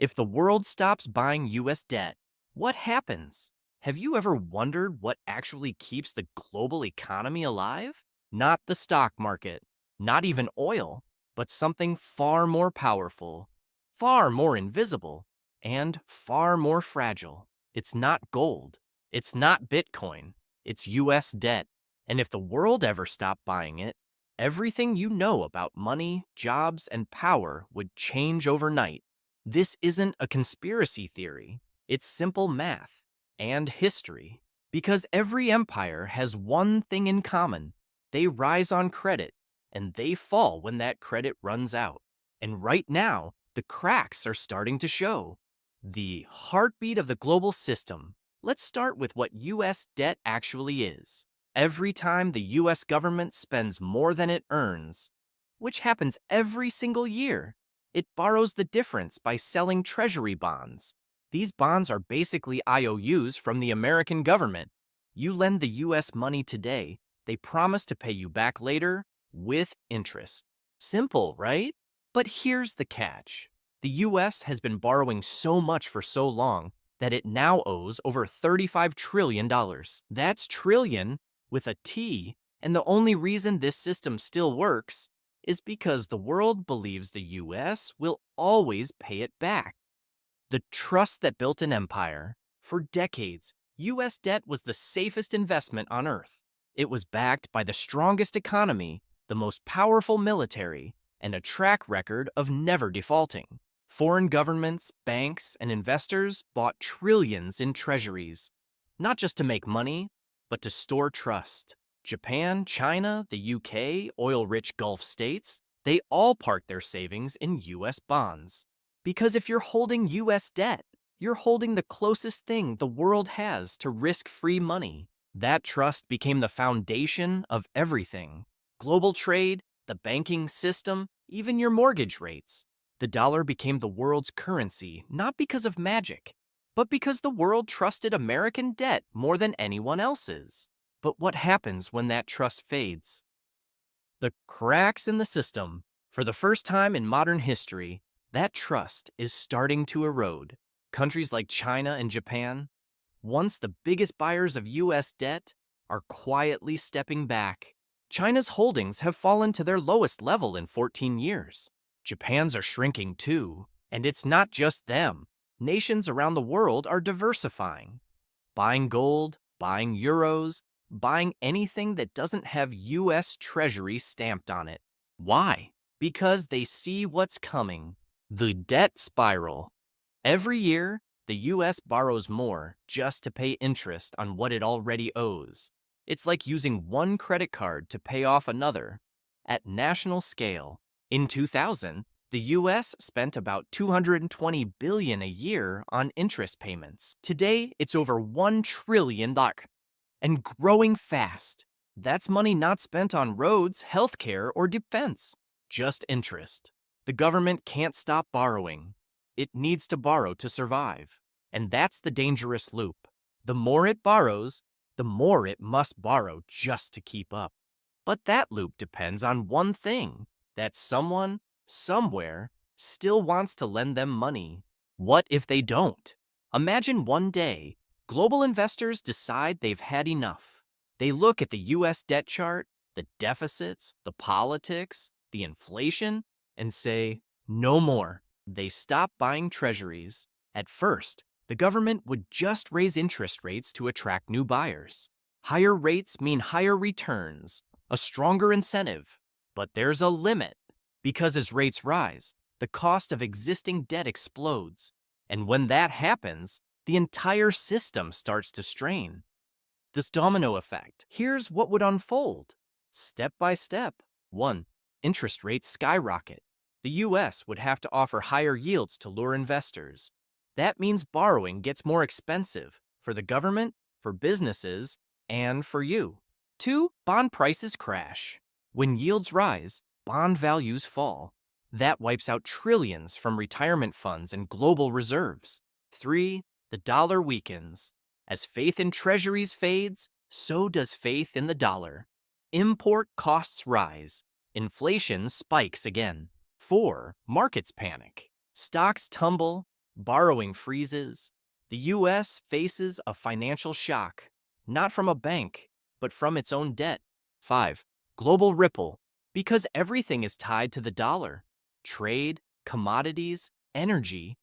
If the world stops buying US debt, what happens? Have you ever wondered what actually keeps the global economy alive? Not the stock market, not even oil, but something far more powerful, far more invisible, and far more fragile. It's not gold. It's not Bitcoin. It's US debt. And if the world ever stopped buying it, everything you know about money, jobs, and power would change overnight. This isn't a conspiracy theory. It's simple math and history. Because every empire has one thing in common. They rise on credit, and they fall when that credit runs out. And right now, the cracks are starting to show. The heartbeat of the global system. Let's start with what US debt actually is. Every time the US government spends more than it earns, which happens every single year, it borrows the difference by selling Treasury bonds. These bonds are basically IOUs from the American government. You lend the US money today, they promise to pay you back later with interest. Simple, right? But here's the catch. The US has been borrowing so much for so long that it now owes over $35 trillion. That's trillion with a T, and the only reason this system still works is because the world believes the US will always pay it back. The trust that built an empire. For decades, US debt was the safest investment on earth. It was backed by the strongest economy, the most powerful military, and a track record of never defaulting. Foreign governments, banks, and investors bought trillions in treasuries, not just to make money, but to store trust. Japan, China, the UK, oil-rich Gulf states, they all park their savings in US bonds. Because if you're holding US debt, you're holding the closest thing the world has to risk-free money. That trust became the foundation of everything. Global trade, the banking system, even your mortgage rates. The dollar became the world's currency, not because of magic, but because the world trusted American debt more than anyone else's. But what happens when that trust fades? The cracks in the system. For the first time in modern history, that trust is starting to erode. Countries like China and Japan, once the biggest buyers of US debt, are quietly stepping back. China's holdings have fallen to their lowest level in 14 years. Japan's are shrinking too, and it's not just them. Nations around the world are diversifying, buying gold, buying euros, buying anything that doesn't have US Treasury stamped on it. Why? Because they see what's coming. The debt spiral. Every year, the US borrows more just to pay interest on what it already owes. It's like using one credit card to pay off another. At national scale, in 2000, the US spent about $220 billion a year on interest payments. Today, it's over $1 trillion and growing fast. That's money not spent on roads, healthcare, or defense, just interest. The government can't stop borrowing. It needs to borrow to survive. And that's the dangerous loop. The more it borrows, the more it must borrow just to keep up. But that loop depends on one thing, that someone, somewhere, still wants to lend them money. What if they don't? Imagine one day, global investors decide they've had enough. They look at the US debt chart, the deficits, the politics, the inflation, and say, no more. They stop buying treasuries. At first, the government would just raise interest rates to attract new buyers. Higher rates mean higher returns, a stronger incentive. But there's a limit, because as rates rise, the cost of existing debt explodes. And when that happens, the entire system starts to strain. This domino effect. Here's what would unfold. Step by step. 1. Interest rates skyrocket. The US would have to offer higher yields to lure investors. That means borrowing gets more expensive for the government, for businesses, and for you. 2. Bond prices crash. When yields rise, bond values fall. That wipes out trillions from retirement funds and global reserves. 3. The dollar weakens. As faith in treasuries fades, so does faith in the dollar. Import costs rise. Inflation spikes again. 4. Markets panic. Stocks tumble, Borrowing freezes. The US faces a financial shock, not from a bank, but from its own debt. 5. Global ripple. Because everything is tied to the dollar. Trade, commodities, energy.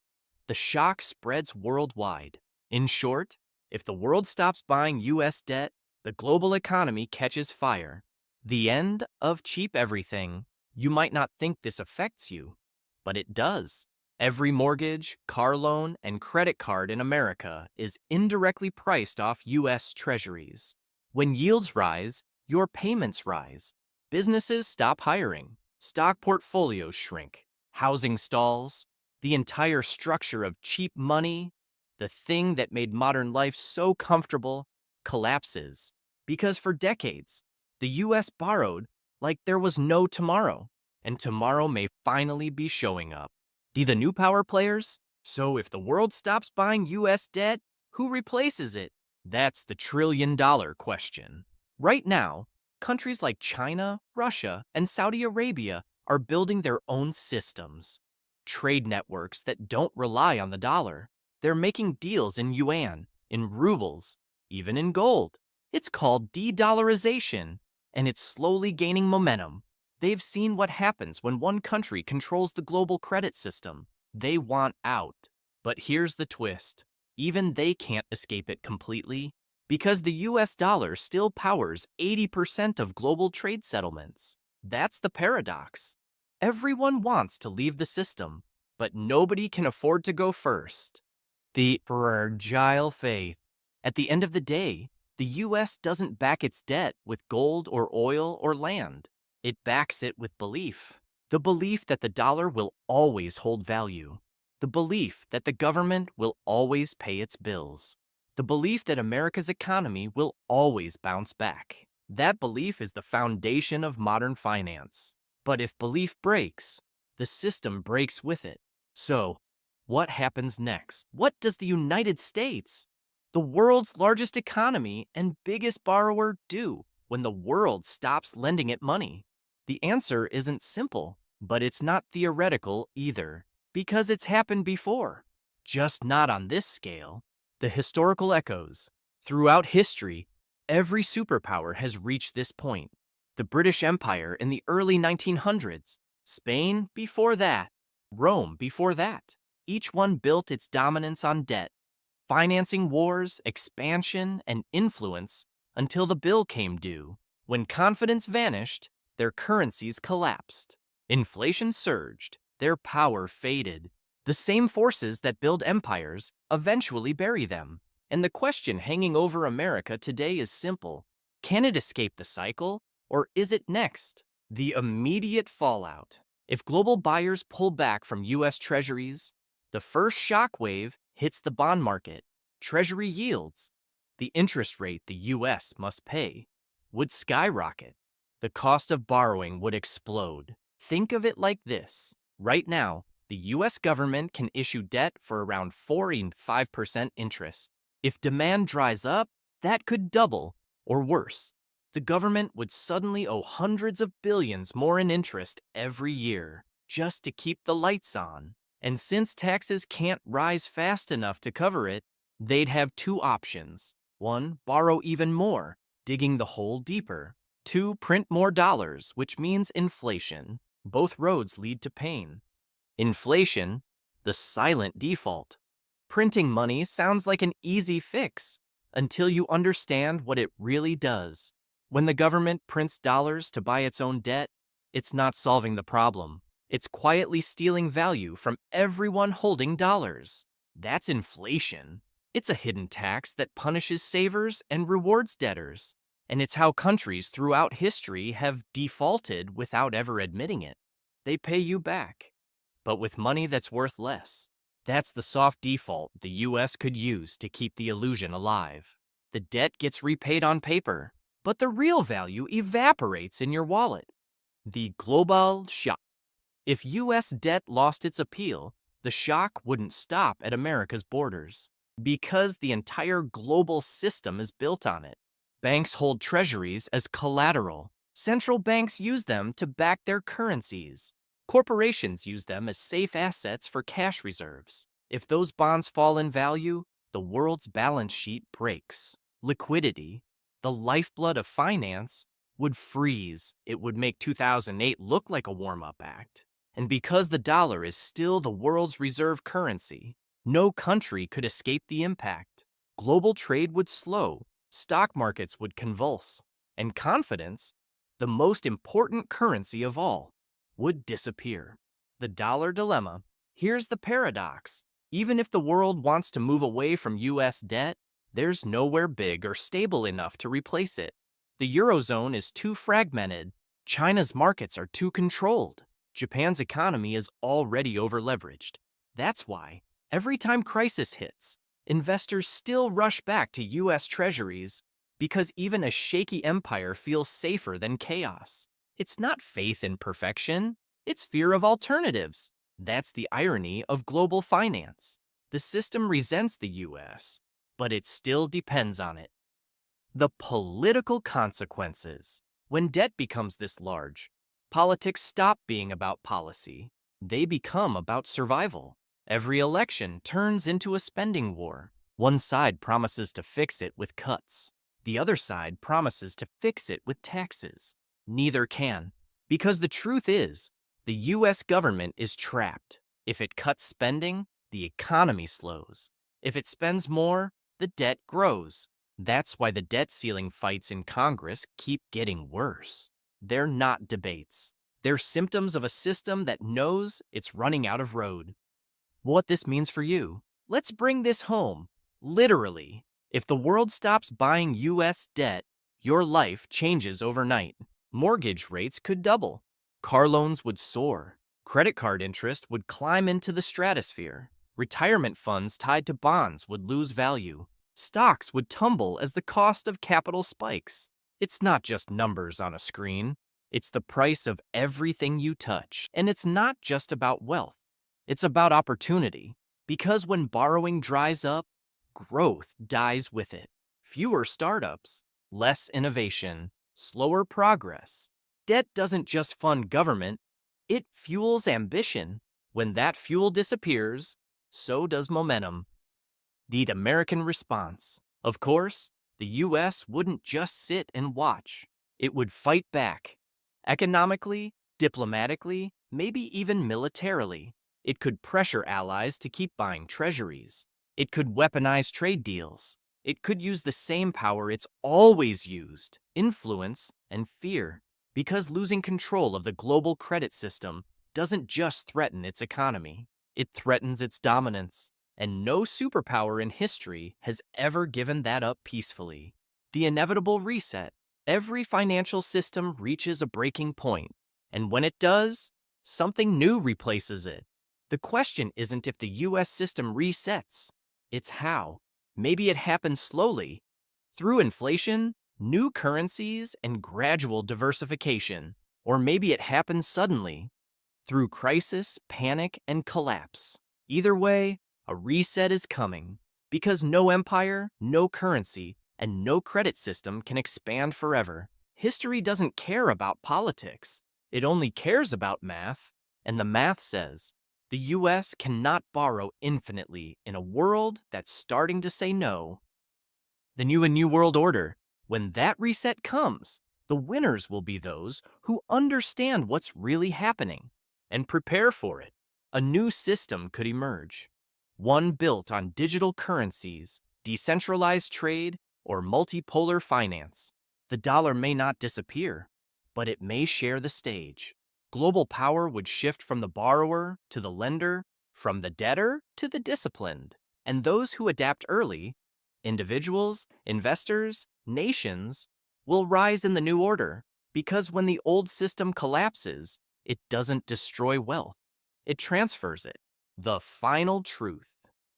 The shock spreads worldwide. In short, if the world stops buying US debt, the global economy catches fire. The end of cheap everything. You might not think this affects you, but it does. Every mortgage, car loan, and credit card in America is indirectly priced off US Treasuries. When yields rise, your payments rise. Businesses stop hiring. Stock portfolios shrink. Housing stalls. The entire structure of cheap money, the thing that made modern life so comfortable, collapses. Because for decades, the US borrowed like there was no tomorrow, and tomorrow may finally be showing up. The new power players? So if the world stops buying US debt, who replaces it? That's the trillion-dollar question. Right now, countries like China, Russia, and Saudi Arabia are building their own systems. Trade networks that don't rely on the dollar. They're making deals in yuan, in rubles, even in gold. It's called de-dollarization, and it's slowly gaining momentum. They've seen what happens when one country controls the global credit system. They want out. But here's the twist. Even they can't escape it completely, because the US dollar still powers 80% of global trade settlements. That's the paradox. Everyone wants to leave the system, but nobody can afford to go first. The fragile faith. At the end of the day, the US doesn't back its debt with gold or oil or land. It backs it with belief. The belief that the dollar will always hold value. The belief that the government will always pay its bills. The belief that America's economy will always bounce back. That belief is the foundation of modern finance. But if belief breaks, the system breaks with it. So, what happens next? What does the United States, the world's largest economy and biggest borrower, do when the world stops lending it money? The answer isn't simple, but it's not theoretical either, because it's happened before. Just not on this scale. The historical echoes. Throughout history, every superpower has reached this point. The British Empire in the early 1900s, Spain before that, Rome before that. Each one built its dominance on debt, financing wars, expansion, and influence until the bill came due. When confidence vanished, their currencies collapsed. Inflation surged, their power faded. The same forces that build empires eventually bury them. And the question hanging over America today is simple. Can it escape the cycle? Or is it next? The immediate fallout. If global buyers pull back from US Treasuries, the first shockwave hits the bond market. Treasury yields, the interest rate the US must pay, would skyrocket. The cost of borrowing would explode. Think of it like this. Right now, the US government can issue debt for around 4 and 5% interest. If demand dries up, that could double, or worse. The government would suddenly owe hundreds of billions more in interest every year, just to keep the lights on. And since taxes can't rise fast enough to cover it, they'd have two options. 1, borrow even more, digging the hole deeper. 2, print more dollars, which means inflation. Both roads lead to pain. Inflation, the silent default. Printing money sounds like an easy fix until you understand what it really does. When the government prints dollars to buy its own debt, it's not solving the problem. It's quietly stealing value from everyone holding dollars. That's inflation. It's a hidden tax that punishes savers and rewards debtors. And it's how countries throughout history have defaulted without ever admitting it. They pay you back, but with money that's worth less. That's the soft default the US could use to keep the illusion alive. The debt gets repaid on paper, but the real value evaporates in your wallet. The global shock. If US debt lost its appeal, the shock wouldn't stop at America's borders, because the entire global system is built on it. Banks hold treasuries as collateral. Central banks use them to back their currencies. Corporations use them as safe assets for cash reserves. If those bonds fall in value, the world's balance sheet breaks. Liquidity, the lifeblood of finance, would freeze. It would make 2008 look like a warm-up act. And because the dollar is still the world's reserve currency, no country could escape the impact. Global trade would slow, stock markets would convulse, and confidence, the most important currency of all, would disappear. The dollar dilemma. Here's the paradox. Even if the world wants to move away from US debt, there's nowhere big or stable enough to replace it. The Eurozone is too fragmented. China's markets are too controlled. Japan's economy is already overleveraged. That's why, every time crisis hits, investors still rush back to US Treasuries because even a shaky empire feels safer than chaos. It's not faith in perfection, it's fear of alternatives. That's the irony of global finance. The system resents the US, but it still depends on it. The political consequences. When debt becomes this large, politics stop being about policy. They become about survival. Every election turns into a spending war. One side promises to fix it with cuts. The other side promises to fix it with taxes. Neither can, because the truth is, the US government is trapped. If it cuts spending, the economy slows. If it spends more, the debt grows. That's why the debt ceiling fights in Congress keep getting worse. They're not debates. They're symptoms of a system that knows it's running out of road. What this means for you. Let's bring this home. Literally, if the world stops buying US debt, your life changes overnight. Mortgage rates could double. Car loans would soar. Credit card interest would climb into the stratosphere. Retirement funds tied to bonds would lose value. Stocks would tumble as the cost of capital spikes. It's not just numbers on a screen. It's the price of everything you touch. And it's not just about wealth. It's about opportunity. Because when borrowing dries up, growth dies with it. Fewer startups, less innovation, slower progress. Debt doesn't just fund government, it fuels ambition. When that fuel disappears, so does momentum. The American response. Of course, the US wouldn't just sit and watch. It would fight back. Economically, diplomatically, maybe even militarily. It could pressure allies to keep buying treasuries. It could weaponize trade deals. It could use the same power it's always used, influence and fear. Because losing control of the global credit system doesn't just threaten its economy, it threatens its dominance. And no superpower in history has ever given that up peacefully. The inevitable reset. Every financial system reaches a breaking point, and when it does, something new replaces it. The question isn't if the US system resets, it's how. Maybe it happens slowly, through inflation, new currencies, and gradual diversification. Or maybe it happens suddenly, through crisis, panic, and collapse. Either way, a reset is coming, because no empire, no currency, and no credit system can expand forever. History doesn't care about politics. It only cares about math, and the math says the US cannot borrow infinitely in a world that's starting to say no. The new world order. When that reset comes, the winners will be those who understand what's really happening and prepare for it. A new system could emerge. One built on digital currencies, decentralized trade, or multipolar finance. The dollar may not disappear, but it may share the stage. Global power would shift from the borrower to the lender, from the debtor to the disciplined. And those who adapt early, individuals, investors, nations, will rise in the new order. Because when the old system collapses, it doesn't destroy wealth. It transfers it. The final truth.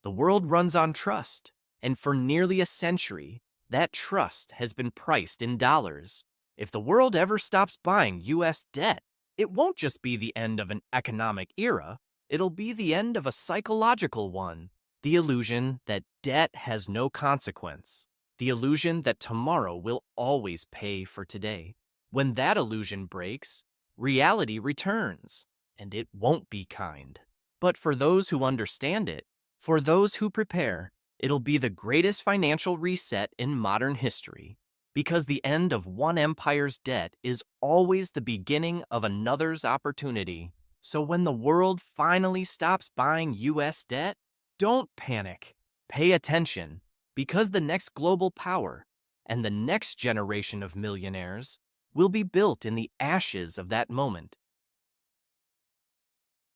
The world runs on trust, and for nearly a century, that trust has been priced in dollars. If the world ever stops buying US debt, it won't just be the end of an economic era, it'll be the end of a psychological one. The illusion that debt has no consequence. The illusion that tomorrow will always pay for today. When that illusion breaks, reality returns, and it won't be kind. But for those who understand it, For those who prepare, it'll be the greatest financial reset in modern history, because the end of one empire's debt is always the beginning of another's opportunity. So when the world finally stops buying US debt, don't panic. Pay attention, because the next global power and the next generation of millionaires will be built in the ashes of that moment.